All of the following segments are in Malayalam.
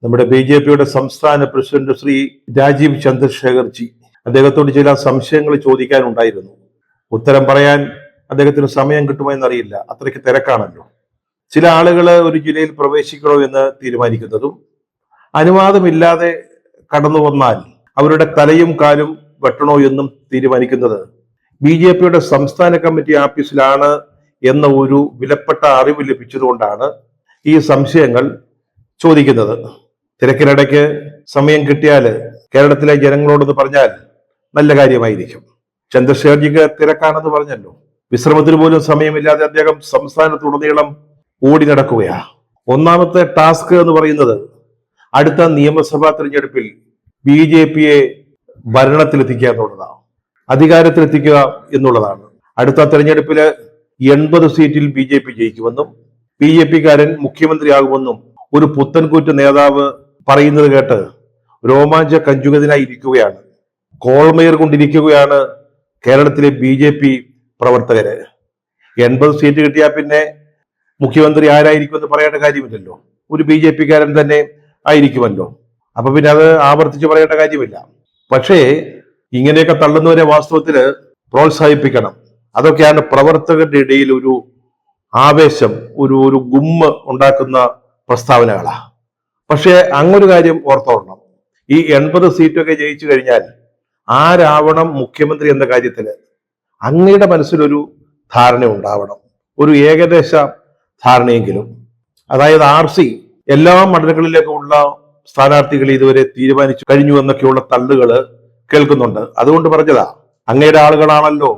നമ്മുടെ BJPയുടെ സംസ്ഥാന പ്രസിഡന്റ് ശ്രീ രാജീവ് ചന്ദ്രശേഖർജി, അദ്ദേഹത്തോട് ചില സംശയങ്ങൾ ചോദിക്കാനുണ്ടായിരുന്നു. ഉത്തരം പറയാൻ അദ്ദേഹത്തിന് സമയം കിട്ടുമോ എന്നറിയില്ല, അത്രയ്ക്ക് തിരക്കാണല്ലോ. ചില ആളുകൾ ഒരു ജില്ലയിൽ പ്രവേശിക്കണോ എന്ന് തീരുമാനിക്കുന്നതും അനുവാദമില്ലാതെ കടന്നു വന്നാൽ അവരുടെ തലയും കാലും വെട്ടണോ എന്നും തീരുമാനിക്കുന്നത് BJPയുടെ സംസ്ഥാന കമ്മിറ്റി ആഫീസിലാണ് എന്ന ഒരു വിലപ്പെട്ട അറിവ് ലഭിച്ചതുകൊണ്ടാണ് ഈ സംശയങ്ങൾ ചോദിക്കുന്നത്. തിരക്കിനിടയ്ക്ക് സമയം കിട്ടിയാൽ കേരളത്തിലെ ജനങ്ങളോടൊന്ന് പറഞ്ഞാൽ നല്ല കാര്യമായിരിക്കും. ചന്ദ്രശേഖർജിക്ക് തിരക്കാണെന്ന് പറഞ്ഞല്ലോ. വിശ്രമത്തിന് പോലും സമയമില്ലാതെ അദ്ദേഹം സംസ്ഥാനത്തുടനീളം ഓടി നടക്കുകയാണ്. ഒന്നാമത്തെ ടാസ്ക് എന്ന് പറയുന്നത് അടുത്ത നിയമസഭാ തെരഞ്ഞെടുപ്പിൽ BJPയെ ഭരണത്തിലെത്തിക്കുക എന്നുള്ളതാണ്, അധികാരത്തിലെത്തിക്കുക എന്നുള്ളതാണ്. അടുത്ത തെരഞ്ഞെടുപ്പില് 80 സീറ്റിൽ BJP ജയിക്കുമെന്നും BJPക്കാരൻ മുഖ്യമന്ത്രിയാകുമെന്നും ഒരു പുത്തൻകൂറ്റ നേതാവ് പറയുന്നത് കേട്ട് രോമാഞ്ച കഞ്ചുകത്തിനായി ഇരിക്കുകയാണ്, കോൾമേർ കൊണ്ടിരിക്കുകയാണ് കേരളത്തിലെ BJP പ്രവർത്തകര്. 80 സീറ്റ് കിട്ടിയാൽ പിന്നെ മുഖ്യമന്ത്രി ആരായിരിക്കുമെന്ന് പറയേണ്ട കാര്യമില്ലല്ലോ, ഒരു BJPക്കാരൻ തന്നെ ആയിരിക്കുമല്ലോ. അപ്പൊ പിന്നെ അത് ആവർത്തിച്ച് പറയേണ്ട കാര്യമില്ല. പക്ഷേ ഇങ്ങനെയൊക്കെ തള്ളുന്നവരെ വാസ്തവത്തില് പ്രോത്സാഹിപ്പിക്കണം. അതൊക്കെയാണ് പ്രവർത്തകരുടെ ഇടയിൽ ഒരു ആവേശം, ഒരു ഗുമ്മ് ഉണ്ടാക്കുന്ന പ്രസ്താവനകളാ. പക്ഷേ അങ്ങൊരു കാര്യം ഓർത്തോളണം, ഈ 80 സീറ്റൊക്കെ ജയിച്ചു കഴിഞ്ഞാൽ ആരാവണം മുഖ്യമന്ത്രി എന്ന കാര്യത്തില് അങ്ങയുടെ മനസ്സിലൊരു ധാരണ ഉണ്ടാവണം, ഒരു ഏകദേശ ധാരണയെങ്കിലും. അതായത് RC എല്ലാ മണ്ഡലങ്ങളിലേക്കുമുള്ള സ്ഥാനാർത്ഥികൾ ഇതുവരെ തീരുമാനിച്ചു കഴിഞ്ഞു എന്നൊക്കെയുള്ള തള്ളുകള് കേൾക്കുന്നുണ്ട്. അതുകൊണ്ട് പറഞ്ഞതാ, അങ്ങയുടെ ആളുകളാണല്ലോ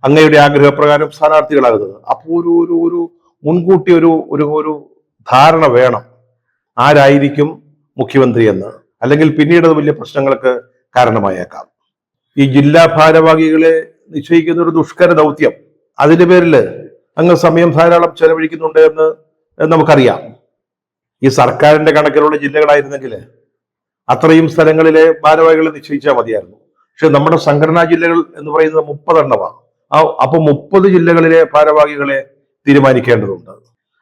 അങ്ങയുടെ ആഗ്രഹപ്രകാരം സ്ഥാനാർത്ഥികളാകുന്നത്. അപ്പോൾ ഒരു മുൻകൂട്ടി ഒരു ധാരണ വേണം ആരായിരിക്കും മുഖ്യമന്ത്രി എന്ന്, അല്ലെങ്കിൽ പിന്നീട് അത് വലിയ പ്രശ്നങ്ങൾക്ക് കാരണമായേക്കാം. ഈ ജില്ലാ ഭാരവാഹികളെ നിശ്ചയിക്കുന്ന ഒരു ദുഷ്കര ദൗത്യം, അതിന്റെ പേരില് അങ്ങ് സമയം ധാരാളം ചെലവഴിക്കുന്നുണ്ട് എന്ന് നമുക്കറിയാം. ഈ സർക്കാരിന്റെ കണക്കിലുള്ള ജില്ലകളായിരുന്നെങ്കിൽ അത്രയും സ്ഥലങ്ങളിലെ ഭാരവാഹികളെ നിശ്ചയിച്ചാൽ മതിയായിരുന്നു. പക്ഷെ നമ്മുടെ സംഘടനാ ജില്ലകൾ എന്ന് പറയുന്നത് 30 എണ്ണമാണ്. അപ്പൊ 30 ജില്ലകളിലെ ഭാരവാഹികളെ തീരുമാനിക്കേണ്ടതുണ്ട്.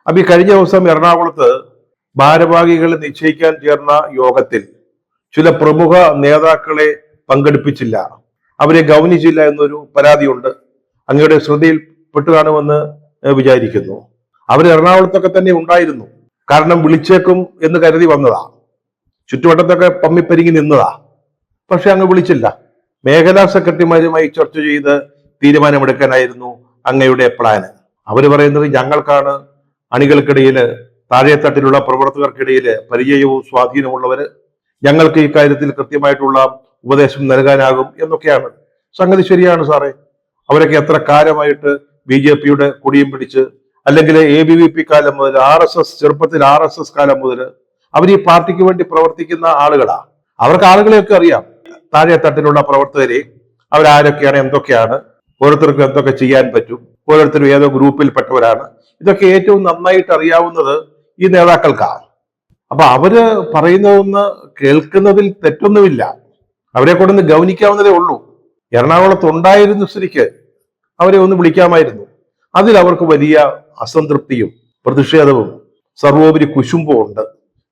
അപ്പൊ ഈ കഴിഞ്ഞ ദിവസം എറണാകുളത്ത് ഭാരവാഹികളെ നിശ്ചയിക്കാൻ ചേർന്ന യോഗത്തിൽ ചില പ്രമുഖ നേതാക്കളെ പങ്കെടുപ്പിച്ചില്ല, അവരെ ഗൗനിച്ചില്ല എന്നൊരു പരാതിയുണ്ട്. അങ്ങയുടെ ശ്രദ്ധയിൽപ്പെട്ടു കാണുമെന്ന് വിചാരിക്കുന്നു. അവർ എറണാകുളത്തൊക്കെ തന്നെ ഉണ്ടായിരുന്നു, കാരണം വിളിച്ചേക്കും എന്ന് കരുതി വന്നതാ, ചുറ്റുവട്ടത്തൊക്കെ പമ്മിപ്പരിങ്ങി നിന്നതാ. പക്ഷെ അങ്ങ് വിളിച്ചില്ല. മേഖലാ സെക്രട്ടറിമാരുമായി ചർച്ച ചെയ്ത് തീരുമാനമെടുക്കാനായിരുന്നു അങ്ങയുടെ പ്ലാന്. അവര് പറയുന്നത് ഞങ്ങൾക്കാണ് അണികൾക്കിടയില്, താഴെത്തട്ടിലുള്ള പ്രവർത്തകർക്കിടയില് പരിചയവും സ്വാധീനമുള്ളവര്, ഞങ്ങൾക്ക് ഇക്കാര്യത്തിൽ കൃത്യമായിട്ടുള്ള ഉപദേശം നൽകാനാകും എന്നൊക്കെയാണ്. സംഗതി ശരിയാണ് സാറേ. അവരൊക്കെ എത്ര കാലമായിട്ട് BJPയുടെ കൊടിയും പിടിച്ച്, അല്ലെങ്കിൽ ABVP കാലം മുതൽ, RSS ചെറുപ്പത്തിൽ RSS കാലം മുതൽ അവർ ഈ പാർട്ടിക്ക് വേണ്ടി പ്രവർത്തിക്കുന്ന ആളുകളാ. അവർക്ക് ആളുകളെയൊക്കെ അറിയാം, താഴെത്തട്ടിലുള്ള പ്രവർത്തകരെ, അവരാരൊക്കെയാണ്, എന്തൊക്കെയാണ്, ഓരോരുത്തർക്കും എന്തൊക്കെ ചെയ്യാൻ പറ്റും, ഓരോരുത്തരും ഏതോ ഗ്രൂപ്പിൽപ്പെട്ടവരാണ്. ഇതൊക്കെ ഏറ്റവും നന്നായിട്ട് അറിയാവുന്നത് ഈ നേതാക്കൾക്കാണ്. അപ്പൊ അവര് പറയുന്നതൊന്ന് കേൾക്കുന്നതിൽ തെറ്റൊന്നുമില്ല, അവരെ കൊണ്ടൊന്ന് ഗൗനിക്കാവുന്നതേ ഉള്ളൂ. എറണാകുളത്ത് ഉണ്ടായിരുന്ന സ്ഥിതിക്ക് അവരെ ഒന്ന് വിളിക്കാമായിരുന്നു. അതിൽ അവർക്ക് വലിയ അസംതൃപ്തിയും പ്രതിഷേധവും സർവോപരി കുശുമ്പും ഉണ്ട്,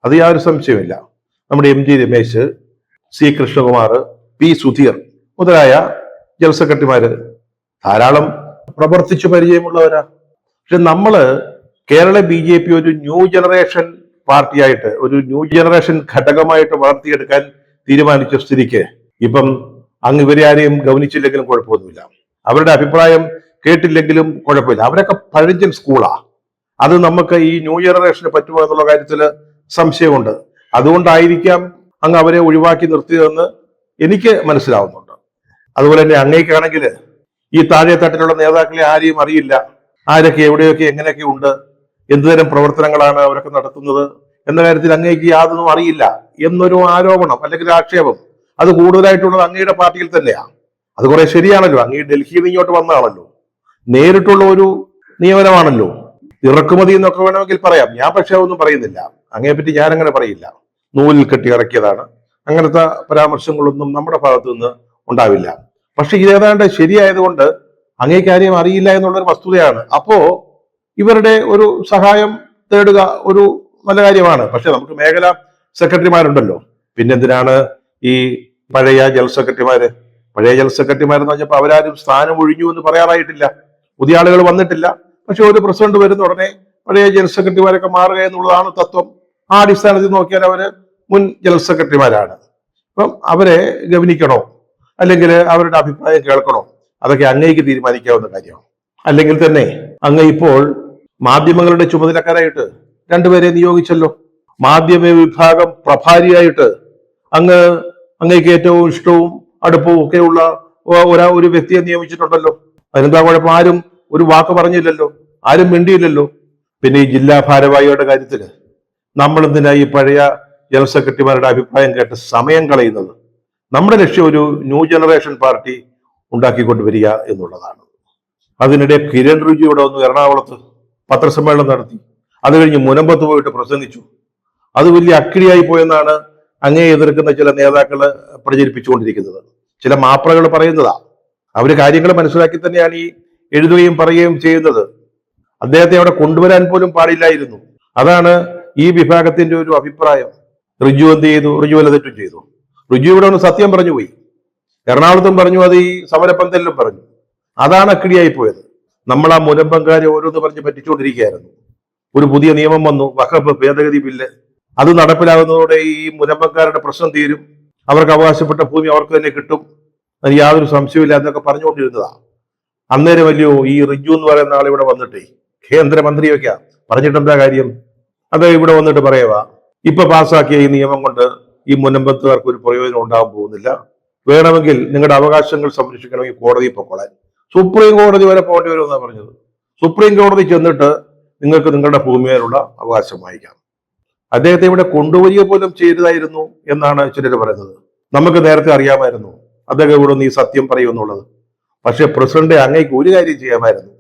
അത് യാതൊരു സംശയമില്ല. നമ്മുടെ MG Ramesh, C Krishnakumar, P Sudheer മുതലായ ജനറൽ സെക്രട്ടറിമാര് ധാരാളം പ്രവർത്തിച്ചു പരിചയമുള്ളവരാ. പക്ഷെ നമ്മള് കേരള BJP ഒരു ന്യൂ ജനറേഷൻ പാർട്ടിയായിട്ട്, ഒരു ന്യൂ ജനറേഷൻ ഘടകമായിട്ട് വളർത്തിയെടുക്കാൻ തീരുമാനിച്ച സ്ഥിതിക്ക് ഇപ്പം അങ്ങ് ഇവരെ ആരെയും ഗവനിച്ചില്ലെങ്കിലും കുഴപ്പമൊന്നുമില്ല, അവരുടെ അഭിപ്രായം കേട്ടില്ലെങ്കിലും കുഴപ്പമില്ല. അവരൊക്കെ പഴഞ്ചൻ സ്കൂളാ. അത് നമുക്ക് ഈ ന്യൂ ജനറേഷന് പറ്റുമോ എന്നുള്ള കാര്യത്തിൽ സംശയമുണ്ട്. അതുകൊണ്ടായിരിക്കാം അങ്ങ് അവരെ ഒഴിവാക്കി നിർത്തിയതെന്ന് എനിക്ക് മനസ്സിലാവുന്നുണ്ട്. അതുപോലെ തന്നെ അങ്ങേക്കാണെങ്കിൽ ഈ താഴെത്തട്ടിലുള്ള നേതാക്കളെ ആരെയും അറിയില്ല, ആരൊക്കെ എവിടെയൊക്കെ എങ്ങനെയൊക്കെ ഉണ്ട്, എന്തുതരം പ്രവർത്തനങ്ങളാണ് അവരൊക്കെ നടത്തുന്നത് എന്ന കാര്യത്തിൽ അങ്ങേക്ക് യാതൊന്നും അറിയില്ല എന്നൊരു ആരോപണം അല്ലെങ്കിൽ ആക്ഷേപം, അത് കൂടുതലായിട്ടുള്ളത് അങ്ങയുടെ പാർട്ടിയിൽ തന്നെയാണ്. അത് കുറെ ശരിയാണല്ലോ, അങ്ങ് ഡൽഹിയിൽ നിന്ന് ഇങ്ങോട്ട് വന്നതാണല്ലോ, നേരിട്ടുള്ള ഒരു നിയമനമാണല്ലോ, ഇറക്കുമതി എന്നൊക്കെ വേണമെങ്കിൽ പറയാം. ഞാൻ പക്ഷെ ഒന്നും പറയുന്നില്ല, അങ്ങയെപ്പറ്റി ഞാൻ അങ്ങനെ പറയില്ല. നൂലിൽ കെട്ടി ഇറക്കിയതാണ്, അങ്ങനത്തെ പരാമർശങ്ങളൊന്നും നമ്മുടെ ഭാഗത്തു നിന്ന് ഉണ്ടാവില്ല. പക്ഷെ ഇതേതാണ്ട് ശരിയായതുകൊണ്ട് അങ്ങേക്ക് ആരെയും അറിയില്ല എന്നുള്ളൊരു വസ്തുതയാണ്. അപ്പോ ഇവരുടെ ഒരു സഹായം തേടുക ഒരു നല്ല കാര്യമാണ്. പക്ഷെ നമുക്ക് മേഖലാ സെക്രട്ടറിമാരുണ്ടല്ലോ. പിന്നെന്തിനാണ് ഈ പഴയ ജനറൽ സെക്രട്ടറിമാര്? പഴയ ജനറൽ സെക്രട്ടറിമാരെന്ന് പറഞ്ഞപ്പോൾ അവരാരും സ്ഥാനം ഒഴിഞ്ഞു എന്ന് പറയാറായിട്ടില്ല, പുതിയ ആളുകൾ വന്നിട്ടില്ല. പക്ഷെ ഒരു പ്രസിഡന്റ് വരുന്ന ഉടനെ പഴയ ജനറൽ സെക്രട്ടറിമാരൊക്കെ മാറുക എന്നുള്ളതാണ് തത്വം. ആ അടിസ്ഥാനത്തിൽ നോക്കിയാൽ അവര് മുൻ ജനറൽ സെക്രട്ടറിമാരാണ്. അപ്പം അവരെ ഗവനിക്കണോ അല്ലെങ്കിൽ അവരുടെ അഭിപ്രായം കേൾക്കണോ, അതൊക്കെ അങ്ങേക്ക് തീരുമാനിക്കാവുന്ന കാര്യമാണ്. അല്ലെങ്കിൽ തന്നെ അങ്ങ് ഇപ്പോൾ മാധ്യമങ്ങളുടെ ചുമതലക്കാരായിട്ട് രണ്ടുപേരെ നിയോഗിച്ചല്ലോ. മാധ്യമ വിഭാഗം പ്രഭാരിയായിട്ട് അങ്ങേക്ക് ഏറ്റവും ഇഷ്ടവും അടുപ്പവും ഒക്കെയുള്ള ഒരു വ്യക്തിയെ നിയമിച്ചിട്ടുണ്ടല്ലോ. അതിനെന്താ കുഴപ്പം? ആരും ഒരു വാക്ക് പറഞ്ഞില്ലല്ലോ, ആരും മിണ്ടിയില്ലല്ലോ. പിന്നെ ഈ ജില്ലാ ഭാരവാഹിയുടെ കാര്യത്തില് നമ്മൾ എന്തിനാ ഈ പഴയ ജനറൽ സെക്രട്ടറിമാരുടെ അഭിപ്രായം കേട്ട് സമയം കളയുന്നത്? നമ്മുടെ ലക്ഷ്യം ഒരു ന്യൂ ജനറേഷൻ പാർട്ടി ഉണ്ടാക്കിക്കൊണ്ടുവരിക എന്നുള്ളതാണ്. അതിനിടെ കിരൺ റിജിജു ഇവിടെ വന്നു, എറണാകുളത്ത് പത്രസമ്മേളനം നടത്തി. അത് കഴിഞ്ഞ് മുനമ്പത്ത് പോയിട്ട് പ്രസംഗിച്ചു. അത് വലിയ അക്കിടിയായി പോയെന്നാണ് അങ്ങേ എതിർക്കുന്ന ചില നേതാക്കൾ പ്രചരിപ്പിച്ചുകൊണ്ടിരിക്കുന്നത്. ചില മാപ്രകൾ പറയുന്നതാ. അവര് കാര്യങ്ങൾ മനസ്സിലാക്കി തന്നെയാണ് ഈ എഴുതുകയും പറയുകയും ചെയ്യുന്നത്. അദ്ദേഹത്തെ അവിടെ കൊണ്ടുവരാൻ പോലും പാടില്ലായിരുന്നു. അതാണ് ഈ വിഭാഗത്തിന്റെ ഒരു അഭിപ്രായം. റിജു എന്ത് ചെയ്തു? റിജു വല്ല തെറ്റും ചെയ്തു? റിജു ഇവിടെ ഒന്ന് സത്യം പറഞ്ഞു പോയി, എറണാകുളത്തും പറഞ്ഞു, അത് ഈ സമരപ്പന്തലിലും പറഞ്ഞു. അതാണ് അക്കിടിയായി പോയത്. നമ്മൾ ആ മുനമ്പങ്കാരെ ഓരോന്ന് പറഞ്ഞ് പറ്റിച്ചുകൊണ്ടിരിക്കുകയായിരുന്നു. ഒരു പുതിയ നിയമം വന്നു, വഖഫ് ഭേദഗതി ബില്ല്. അത് നടപ്പിലാകുന്നതോടെ ഈ മുനമ്പങ്കാരുടെ പ്രശ്നം തീരും, അവർക്ക് അവകാശപ്പെട്ട ഭൂമി അവർക്ക് തന്നെ കിട്ടും, അത് യാതൊരു സംശയമില്ല എന്നൊക്കെ പറഞ്ഞുകൊണ്ടിരുന്നതാ. അന്നേരം വലിയോ ഈ റിജു എന്ന് പറയുന്ന ആൾ ഇവിടെ വന്നിട്ടേ കേന്ദ്രമന്ത്രിയൊക്കെയാ പറഞ്ഞിട്ട് എന്താ കാര്യം? അത് ഇവിടെ വന്നിട്ട് പറയുക ഇപ്പൊ പാസ്സാക്കിയ ഈ നിയമം കൊണ്ട് ഈ മുനമ്പത്തുകാർക്ക് ഒരു പ്രയോജനം ഉണ്ടാകാൻ പോകുന്നില്ല, വേണമെങ്കിൽ നിങ്ങളുടെ അവകാശങ്ങൾ സംരക്ഷിക്കണമെങ്കിൽ കോടതിയിൽ പൊക്കോളാൻ. സുപ്രീം കോടതി വരെ പോകേണ്ടി വരുമെന്നാണ് പറഞ്ഞത്. സുപ്രീം കോടതി ചെന്നിട്ട് നിങ്ങൾക്ക് നിങ്ങളുടെ ഭൂമിയിലുള്ള അവകാശം വാങ്ങിക്കാം. അദ്ദേഹത്തെ ഇവിടെ കൊണ്ടുവരിക പോലും ചെയ്തതായിരുന്നു എന്നാണ് ചിലർ പറയുന്നത്. നമുക്ക് നേരത്തെ അറിയാമായിരുന്നു അദ്ദേഹം ഇവിടെ നിന്ന് ഈ സത്യം പറയുമെന്നുള്ളത്. പക്ഷെ പ്രസിഡന്റ് അങ്ങേക്ക് ഒരു കാര്യം ചെയ്യാമായിരുന്നു.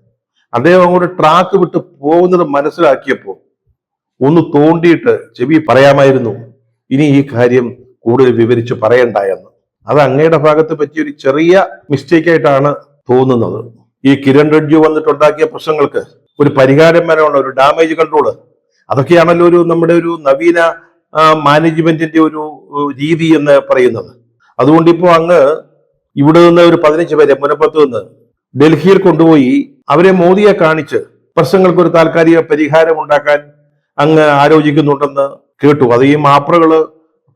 അദ്ദേഹം അങ്ങോട്ട് ട്രാക്ക് വിട്ട് പോകുന്നത് മനസ്സിലാക്കിയപ്പോ ഒന്ന് തോണ്ടിയിട്ട് ചെവി പറയാമായിരുന്നു, ഇനി ഈ കാര്യം കൂടുതൽ വിവരിച്ച് പറയണ്ട എന്ന്. അത് അങ്ങയുടെ ഭാഗത്ത് പറ്റിയൊരു ചെറിയ മിസ്റ്റേക്ക് ആയിട്ടാണ് തോന്നുന്നത്. ഈ കിരൺ റിജിജു വന്നിട്ടുണ്ടാക്കിയ പ്രശ്നങ്ങൾക്ക് ഒരു പരിഹാരം വരാനുള്ള ഒരു ഡാമേജ് കൺട്രോള്, അതൊക്കെയാണല്ലോ ഒരു നമ്മുടെ ഒരു നവീന മാനേജ്മെന്റിന്റെ ഒരു രീതി എന്ന് പറയുന്നത്. അതുകൊണ്ട് ഇപ്പോൾ അങ്ങ് ഇവിടെ നിന്ന് ഒരു 15 പേരെ മുനമ്പത്ത് നിന്ന് ഡൽഹിയിൽ കൊണ്ടുപോയി അവരെ മോദിയെ കാണിച്ച് പ്രശ്നങ്ങൾക്ക് ഒരു താൽക്കാലിക പരിഹാരം ഉണ്ടാക്കാൻ അങ്ങ് ആലോചിക്കുന്നുണ്ടെന്ന് കേട്ടു. അത് ഈ മാപ്രകള്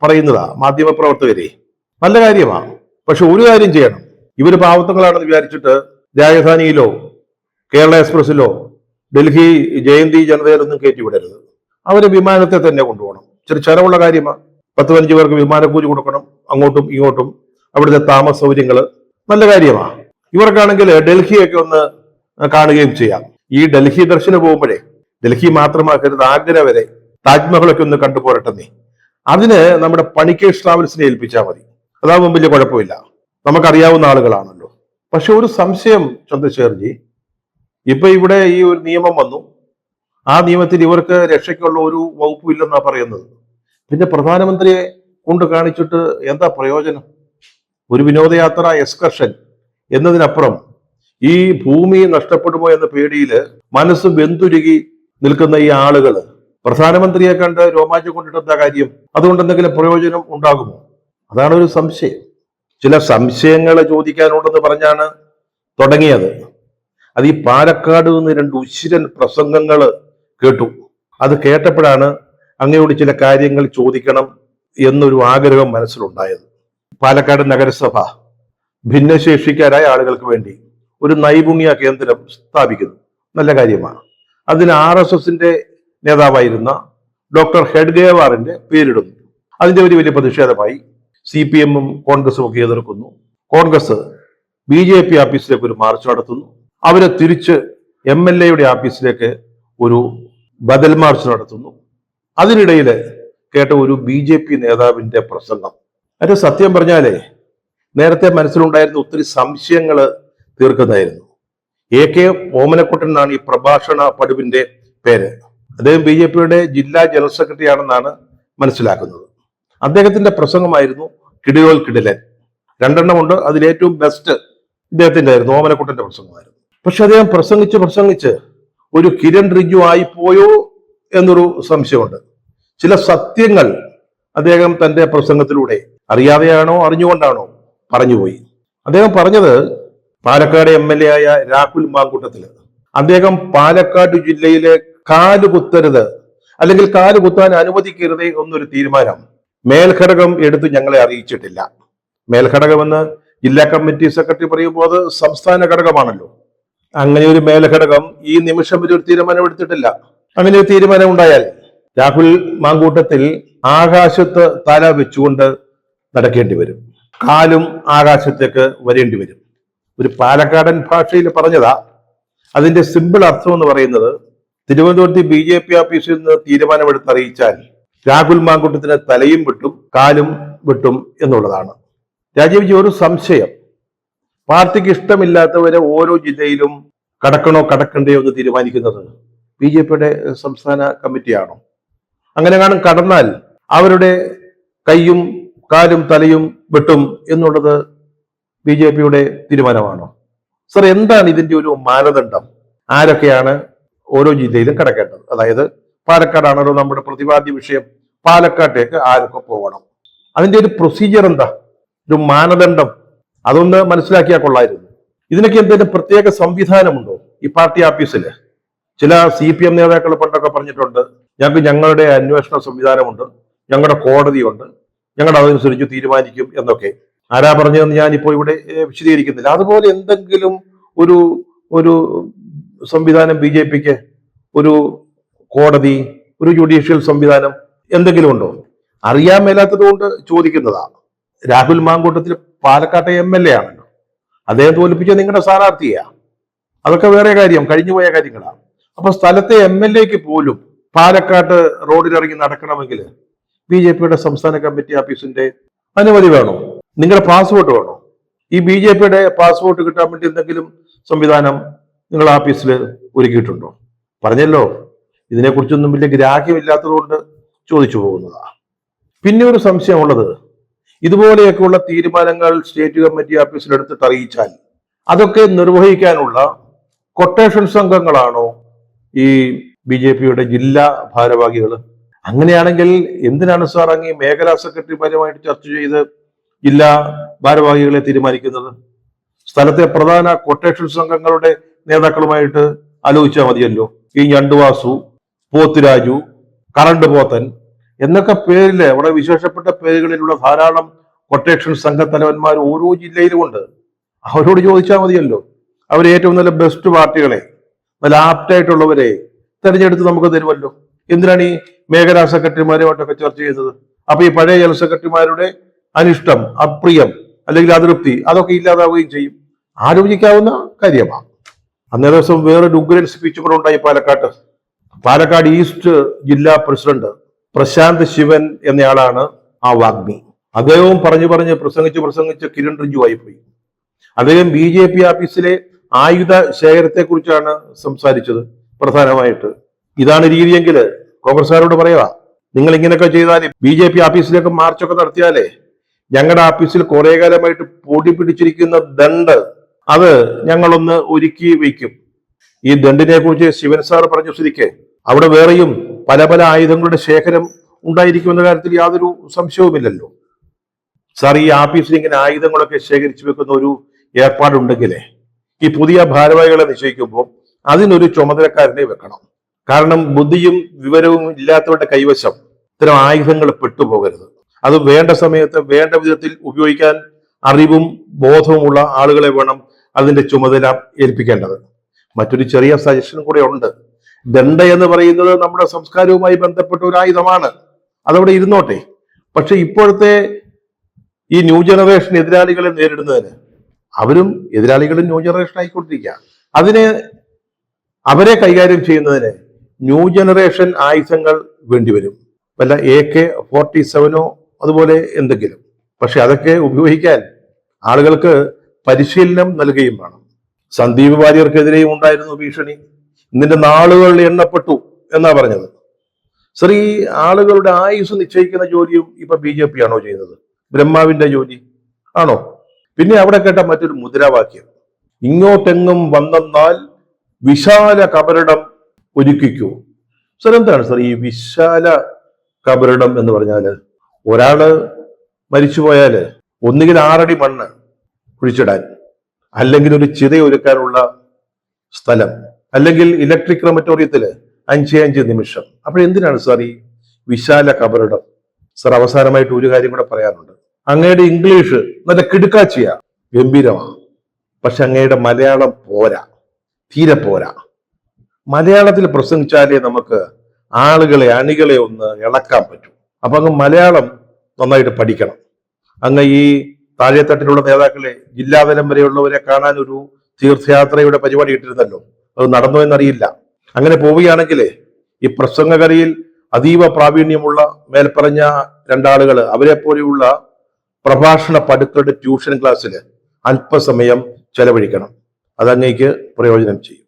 പറയുന്നതാ, മാധ്യമ പ്രവർത്തകരെ. നല്ല കാര്യമാണ്. പക്ഷെ ഒരു കാര്യം ചെയ്യണം, ഇവര് പാവത്തങ്ങളാണെന്ന് വിചാരിച്ചിട്ട് രാജധാനിയിലോ കേരള എക്സ്പ്രസിലോ ഡൽഹി ജയന്തി ജനതയിലൊന്നും കയറ്റിവിടരുത്. അവരെ വിമാനത്തെ തന്നെ കൊണ്ടുപോകണം. ചെറിയ ചെലവുള്ള കാര്യമാണ്. 10-15 പേർക്ക് വിമാനക്കൂലി കൊടുക്കണം, അങ്ങോട്ടും ഇങ്ങോട്ടും. അവിടുത്തെ താമസ സൗകര്യങ്ങള് നല്ല കാര്യമാണ്. ഇവർക്കാണെങ്കിൽ ഡൽഹിയൊക്കെ ഒന്ന് കാണുകയും ചെയ്യാം. ഈ ഡൽഹി ദർശനം പോകുമ്പോഴേ ഡൽഹി മാത്രമാക്കരുത്, ആഗ്ര വരെ താജ്മഹലൊക്കെ ഒന്ന് കണ്ടുപോരട്ടെ. അതിന് നമ്മുടെ പണിക്കേഴ്സ് ട്രാവൽസിനെ ഏൽപ്പിച്ചാൽ മതി. അതാവുമ്പോൾ വലിയ കുഴപ്പമില്ല, നമുക്കറിയാവുന്ന ആളുകളാണല്ലോ. പക്ഷെ ഒരു സംശയം ചന്ദ്രശേഖർജി, ഇപ്പൊ ഇവിടെ ഈ ഒരു നിയമം വന്നു, ആ നിയമത്തിൽ ഇവർക്ക് രക്ഷയ്ക്കുള്ള ഒരു വകുപ്പും ഇല്ലെന്നാ പറയുന്നത്. പിന്നെ പ്രധാനമന്ത്രിയെ കൊണ്ട് കാണിച്ചിട്ട് എന്താ പ്രയോജനം? ഒരു വിനോദയാത്ര എക്സ്കർഷൻ എന്നതിനപ്പുറം ഈ ഭൂമി നഷ്ടപ്പെടുമോ എന്ന പേടിയില് മനസ്സ് വെന്തുരുകി നിൽക്കുന്ന ഈ ആളുകള് പ്രധാനമന്ത്രിയെ കണ്ട് രോമാഞ്ചം കൊണ്ടിട്ട് എന്താ കാര്യം? അതുകൊണ്ട് എന്തെങ്കിലും പ്രയോജനം ഉണ്ടാകുമോ? അതാണ് ഒരു സംശയം. ചില സംശയങ്ങൾ ചോദിക്കാനുണ്ടെന്ന് പറഞ്ഞാണ് തുടങ്ങിയത്. അത് ഈ പാലക്കാട് നിന്ന് 2 ഉശിരൻ പ്രസംഗങ്ങൾ കേട്ടു. അത് കേട്ടപ്പോഴാണ് അങ്ങയോട് ചില കാര്യങ്ങൾ ചോദിക്കണം എന്നൊരു ആഗ്രഹം മനസ്സിലുണ്ടായത്. പാലക്കാട് നഗരസഭ ഭിന്നശേഷിക്കാരായ ആളുകൾക്ക് വേണ്ടി ഒരു നൈപുണ്യ കേന്ദ്രം സ്ഥാപിക്കുന്നു. നല്ല കാര്യമാണ്. അതിന് RSSന്റെ നേതാവായിരുന്ന ഡോക്ടർ ഹെഡ്ഗേവാറിന്റെ പേരിടുന്നു. അതിന്റെ ഒരു വലിയ പ്രതിഷേധമായി CPM-ഉം കോൺഗ്രസും ഒക്കെ എതിർക്കുന്നു. കോൺഗ്രസ് BJP ഓഫീസിലേക്ക് ഒരു മാർച്ച് നടത്തുന്നു. അവരെ തിരിച്ച് MLA-യുടെ ഓഫീസിലേക്ക് ഒരു ബദൽ മാർച്ച് നടത്തുന്നു. അതിനിടയിൽ കേട്ട ഒരു BJP നേതാവിന്റെ പ്രസംഗം, അത് സത്യം പറഞ്ഞാലേ നേരത്തെ മനസ്സിലുണ്ടായിരുന്ന ഒത്തിരി സംശയങ്ങൾ തീർക്കുന്നതായിരുന്നു. AK ഓമനക്കുട്ടൻ എന്നാണ് ഈ പ്രഭാഷണ പടുവിന്റെ പേര്. അദ്ദേഹം BJP-യുടെ ജില്ലാ ജനറൽ സെക്രട്ടറി ആണെന്നാണ് മനസ്സിലാക്കുന്നത്. അദ്ദേഹത്തിന്റെ പ്രസംഗമായിരുന്നു കിടിലോൽ കിടിലൻ. 2 ഉണ്ട്. അതിലേറ്റവും ബെസ്റ്റ് ഇദ്ദേഹത്തിന്റെ ആയിരുന്നു, ഓമനക്കുട്ടന്റെ പ്രസംഗമായിരുന്നു. പക്ഷെ അദ്ദേഹം പ്രസംഗിച്ച് ഒരു കിരൺ റിജിജു ആയി പോയോ എന്നൊരു സംശയമുണ്ട്. ചില സത്യങ്ങൾ അദ്ദേഹം തന്റെ പ്രസംഗത്തിലൂടെ അറിയാതെയാണോ അറിഞ്ഞുകൊണ്ടാണോ പറഞ്ഞുപോയി. അദ്ദേഹം പറഞ്ഞത് പാലക്കാട് MLA ആയ രാഹുൽ മാങ്കൂട്ടത്തില് അദ്ദേഹം പാലക്കാട് ജില്ലയിലെ കാലുകുത്തരുത് അല്ലെങ്കിൽ കാലുകുത്താൻ അനുവദിക്കരുത് എന്നൊരു തീരുമാനം മേൽഘടകം എടുത്ത് ഞങ്ങളെ അറിയിച്ചിട്ടില്ല. മേൽഘടകമെന്ന് ജില്ലാ കമ്മിറ്റി സെക്രട്ടറി പറയുമ്പോൾ അത് സംസ്ഥാന ഘടകമാണല്ലോ. അങ്ങനെ ഒരു മേൽഘടകം ഈ നിമിഷം ഒരു തീരുമാനം എടുത്തിട്ടില്ല. അങ്ങനെ ഒരു തീരുമാനം ഉണ്ടായാൽ രാഹുൽ മാങ്കൂട്ടത്തിൽ ആകാശത്ത് തല വെച്ചുകൊണ്ട് നടക്കേണ്ടി വരും, കാലും ആകാശത്തേക്ക് വരേണ്ടി വരും. ഒരു പാലക്കാടൻ ഭാഷയിൽ പറഞ്ഞതാ. അതിന്റെ സിമ്പിൾ അർത്ഥം എന്ന് പറയുന്നത് തിരുവനന്തപുരത്ത് BJP ഓഫീസിൽ നിന്ന് തീരുമാനമെടുത്ത് അറിയിച്ചാൽ രാഹുൽ മാങ്കൂട്ടത്തിന് തലയും വെട്ടും കാലും വെട്ടും എന്നുള്ളതാണ്. രാജീവ്ജി, ഒരു സംശയം. പാർട്ടിക്ക് ഇഷ്ടമില്ലാത്തവരെ ഓരോ ജില്ലയിലും കടക്കണോ കടക്കണ്ടയോ എന്ന് തീരുമാനിക്കുന്നത് BJPയുടെ സംസ്ഥാന കമ്മിറ്റിയാണോ? അങ്ങനെ കാണും കടന്നാൽ അവരുടെ കൈയും കാലും തലയും വെട്ടും എന്നുള്ളത് BJPയുടെ തീരുമാനമാണോ? സർ, എന്താണ് ഇതിന്റെ ഒരു മാനദണ്ഡം? ആരൊക്കെയാണ് ഓരോ ജില്ലയിലും കടക്കേണ്ടത്? അതായത് പാലക്കാടാണല്ലോ നമ്മുടെ പ്രതിപാദ്യ വിഷയം. പാലക്കാട്ടേക്ക് ആരൊക്കെ പോകണം? അതിന്റെ ഒരു പ്രൊസീജിയർ എന്താ, ഒരു മാനദണ്ഡം? അതൊന്ന് മനസ്സിലാക്കിയാൽ കൊള്ളായിരുന്നു. ഇതിനൊക്കെ എന്തെങ്കിലും പ്രത്യേക സംവിധാനമുണ്ടോ ഈ പാർട്ടി ഓഫീസില്? ചില CPM നേതാക്കൾ പണ്ടൊക്കെ പറഞ്ഞിട്ടുണ്ട്, ഞങ്ങൾക്ക് ഞങ്ങളുടെ അന്വേഷണ സംവിധാനമുണ്ട്, ഞങ്ങളുടെ കോടതിയുണ്ട്, ഞങ്ങൾ അതനുസരിച്ച് തീരുമാനിക്കും എന്നൊക്കെ. ആരാ പറഞ്ഞതെന്ന് ഞാനിപ്പോൾ ഇവിടെ വിശദീകരിക്കുന്നില്ല. അതുപോലെ എന്തെങ്കിലും ഒരു ഒരു സംവിധാനം BJPക്ക്, ഒരു കോടതി, ഒരു ജുഡീഷ്യൽ സംവിധാനം എന്തെങ്കിലും ഉണ്ടോ? അറിയാൻ മേലാത്തത് കൊണ്ട് ചോദിക്കുന്നതാ. രാഹുൽ മാങ്കൂട്ടത്തിൽ പാലക്കാട്ടെ MLA ആണല്ലോ. അദ്ദേഹം തോൽപ്പിച്ച നിങ്ങളുടെ സ്ഥാനാർത്ഥിയാ. അതൊക്കെ വേറെ കാര്യം, കഴിഞ്ഞുപോയ കാര്യങ്ങളാണ്. അപ്പൊ സ്ഥലത്തെ MLAക്ക് പോലും പാലക്കാട്ട് റോഡിലിറങ്ങി നടക്കണമെങ്കിൽ BJPയുടെ സംസ്ഥാന കമ്മിറ്റി ഓഫീസിന്റെ അനുമതി വേണോ? നിങ്ങളുടെ പാസ്പോർട്ട് വേണോ? ഈ BJPയുടെ പാസ്പോർട്ട് കിട്ടാൻ വേണ്ടി എന്തെങ്കിലും സംവിധാനം നിങ്ങൾ ഓഫീസിൽ ഒരുക്കിയിട്ടുണ്ടോ? പറഞ്ഞല്ലോ, ഇതിനെക്കുറിച്ചൊന്നും വലിയ ഗ്രാഹ്യമില്ലാത്തത് കൊണ്ട് ചോദിച്ചു പോകുന്നതാ. പിന്നെ ഒരു സംശയമുള്ളത്, ഇതുപോലെയൊക്കെയുള്ള തീരുമാനങ്ങൾ സ്റ്റേറ്റ് കമ്മിറ്റി ഓഫീസിൽ എടുത്തിട്ട് അറിയിച്ചാൽ അതൊക്കെ നിർവഹിക്കാനുള്ള കൊട്ടേഷൻ സംഘങ്ങളാണോ ഈ BJPയുടെ ജില്ലാ ഭാരവാഹികൾ? അങ്ങനെയാണെങ്കിൽ എന്തിനാണ് സാർ അങ്ങ് മേഖലാ സെക്രട്ടറിമാരുമായിട്ട് ചർച്ച ചെയ്ത് ജില്ലാ ഭാരവാഹികളെ തീരുമാനിക്കുന്നത്? സ്ഥലത്തെ പ്രധാന കൊട്ടേഷൻ സംഘങ്ങളുടെ നേതാക്കളുമായിട്ട് ആലോചിച്ചാൽ മതിയല്ലോ. ഈ ഞണ്ടുവാസു, പോത്തുരാജു, കറണ്ട് പോത്തൻ എന്നൊക്കെ പേരില് അവിടെ വിശേഷപ്പെട്ട പേരുകളിലുള്ള ധാരാളം കൊട്ടേഷൻ സംഘത്തലവന്മാർ ഓരോ ജില്ലയിലും ഉണ്ട്. അവരോട് ചോദിച്ചാൽ മതിയല്ലോ. അവർ ഏറ്റവും നല്ല ബെസ്റ്റ് പാർട്ടികളെ, നല്ല ആപ്റ്റായിട്ടുള്ളവരെ തെരഞ്ഞെടുത്ത് നമുക്ക് തരുമല്ലോ. എന്തിനാണ് ഈ മേഖലാ സെക്രട്ടറിമാരുമായിട്ടൊക്കെ ചർച്ച ചെയ്യുന്നത്? അപ്പൊ ഈ പഴയ ജനറൽ സെക്രട്ടറിമാരുടെ അനിഷ്ടം, അപ്രിയം അല്ലെങ്കിൽ അതൃപ്തി അതൊക്കെ ഇല്ലാതാവുകയും ചെയ്യും. ആലോചിക്കാവുന്ന കാര്യമാണ്. അന്നേ ദിവസം വേറൊരു ഉഗ്രൻ സ്പീച്ച് കൂടെ ഉണ്ടായി പാലക്കാട്ട്. പാലക്കാട് ഈസ്റ്റ് ജില്ലാ പ്രസിഡന്റ് പ്രശാന്ത് ശിവൻ എന്നയാളാണ് ആ വാഗ്മി. അദ്ദേഹവും പറഞ്ഞു പ്രസംഗിച്ച് കിരൺ റിജ്ജു ആയിപ്പോയി. അദ്ദേഹം BJP ഓഫീസിലെ ആയുധ ശേഖരത്തെ കുറിച്ചാണ് സംസാരിച്ചത് പ്രധാനമായിട്ട്. ഇതാണ് രീതിയെങ്കിൽ കോൺഗ്രസ്സുകാരോട് പറയുക, നിങ്ങൾ ഇങ്ങനെയൊക്കെ ചെയ്താൽ BJP ഓഫീസിലേക്ക് മാർച്ചൊക്കെ നടത്തിയാലേ ഞങ്ങളുടെ ഓഫീസിൽ കുറെ കാലമായിട്ട് പൊടി പിടിച്ചിരിക്കുന്ന ദണ്ട് അത് ഞങ്ങളൊന്ന് ഒരുക്കി വയ്ക്കും. ഈ ദണ്ടിനെ കുറിച്ച് ശിവൻ സാർ പറഞ്ഞ സ്ഥിതിക്ക് അവിടെ വേറെയും പല പല ആയുധങ്ങളുടെ ശേഖരം ഉണ്ടായിരിക്കുമെന്ന കാര്യത്തിൽ യാതൊരു സംശയവുമില്ലല്ലോ. സാർ, ഈ ഓഫീസിൽ ഇങ്ങനെ ആയുധങ്ങളൊക്കെ ശേഖരിച്ചു വെക്കുന്ന ഒരു ഏർപ്പാടുണ്ടെങ്കിലേ ഈ പുതിയ ഭാരവാഹികളെ നിശ്ചയിക്കുമ്പോൾ അതിനൊരു ചുമതലക്കാരനെ വെക്കണം. കാരണം ബുദ്ധിയും വിവരവും ഇല്ലാത്തവരുടെ കൈവശം ഇത്തരം ആയുധങ്ങൾ പെട്ടുപോകരുത്. അത് വേണ്ട സമയത്ത് വേണ്ട വിധത്തിൽ ഉപയോഗിക്കാൻ അറിവും ബോധവുമുള്ള ആളുകളെ വേണം അതിന്റെ ചുമതല ഏൽപ്പിക്കേണ്ടത്. മറ്റൊരു ചെറിയ സജഷൻ കൂടെ ഉണ്ട്. ദണ്ഡ എന്ന് പറയുന്നത് നമ്മുടെ സംസ്കാരവുമായി ബന്ധപ്പെട്ട ഒരു ആയുധമാണ്, അതവിടെ ഇരുന്നോട്ടെ. പക്ഷെ ഇപ്പോഴത്തെ ഈ ന്യൂ ജനറേഷൻ എതിരാളികളെ നേരിടുന്നതിന് അവരും എതിരാളികളും ന്യൂ ജനറേഷൻ ആയിക്കൊണ്ടിരിക്കുക. അവരെ കൈകാര്യം ചെയ്യുന്നതിന് ന്യൂ ജനറേഷൻ ആയുധങ്ങൾ വേണ്ടിവരും. വല്ല AK-47 അതുപോലെ എന്തെങ്കിലും. പക്ഷെ അതൊക്കെ ഉപയോഗിക്കാൻ ആളുകൾക്ക് പരിശീലനം നൽകുകയും വേണം. സന്ദീപ് വാര്യർക്കെതിരെയും ഉണ്ടായിരുന്നു ഭീഷണി. ഇതിന്റെ നാളുകൾ എണ്ണപ്പെട്ടു എന്നാ പറഞ്ഞത്. സർ, ഈ ആളുകളുടെ ആയുസ് നിശ്ചയിക്കുന്ന ജോലിയും ഇപ്പൊ BJP ആണോ ചെയ്യുന്നത്? ബ്രഹ്മാവിന്റെ ജോലി ആണോ? പിന്നെ അവിടെ കേട്ട മറ്റൊരു മുദ്രാവാക്യം, ഇങ്ങോട്ടെങ്ങും വന്നെന്നാൽ വിശാല കബറിടം ഒരുക്കിക്കൂ. സർ, എന്താണ് സർ ഈ വിശാല കബറിടം എന്ന് പറഞ്ഞാല്? ഒരാള് മരിച്ചുപോയാല് ഒന്നുകിൽ 6 അടി മണ്ണ് കുഴിച്ചിടാൻ, അല്ലെങ്കിൽ ഒരു ചിതയൊരുക്കാനുള്ള സ്ഥലം, അല്ലെങ്കിൽ ഇലക്ട്രിക് ക്രമറ്റോറിയത്തില് 5 നിമിഷം. അപ്പോഴെന്തിനാണ് സാർ ഈ വിശാല കബറിടം? സാർ, അവസാനമായിട്ട് ഒരു കാര്യം കൂടെ പറയാനുണ്ട്. അങ്ങയുടെ ഇംഗ്ലീഷ് നല്ല കിടുക്കാച്ചിയാ, ഗംഭീരമാണ്. പക്ഷെ അങ്ങയുടെ മലയാളം പോരാ, തീരെ പോരാ. മലയാളത്തിൽ പ്രസംഗിച്ചാലേ നമുക്ക് അണികളെ ഒന്ന് ഇളക്കാൻ പറ്റും. അപ്പൊ അങ്ങ് മലയാളം നന്നായിട്ട് പഠിക്കണം. അങ്ങ് ഈ താഴെത്തട്ടിലുള്ള നേതാക്കളെ, ജില്ലാതലം വരെയുള്ളവരെ കാണാൻ ഒരു തീർത്ഥയാത്രയുടെ പരിപാടി ഇട്ടിരുന്നല്ലോ, അത് നടന്നോ എന്നറിയില്ല. അങ്ങനെ പോവുകയാണെങ്കിലേ ഈ പ്രസംഗകലയിൽ അതീവ പ്രാവീണ്യമുള്ള മേൽപ്പറഞ്ഞ 2 ആളുകൾ, അവരെ പോലെയുള്ള പ്രഭാഷണ പടുക്കളുടെ ട്യൂഷൻ ക്ലാസ്സിൽ അല്പസമയം ചെലവഴിക്കണം. അതങ്ങേക്ക് പ്രയോജനം ചെയ്യും.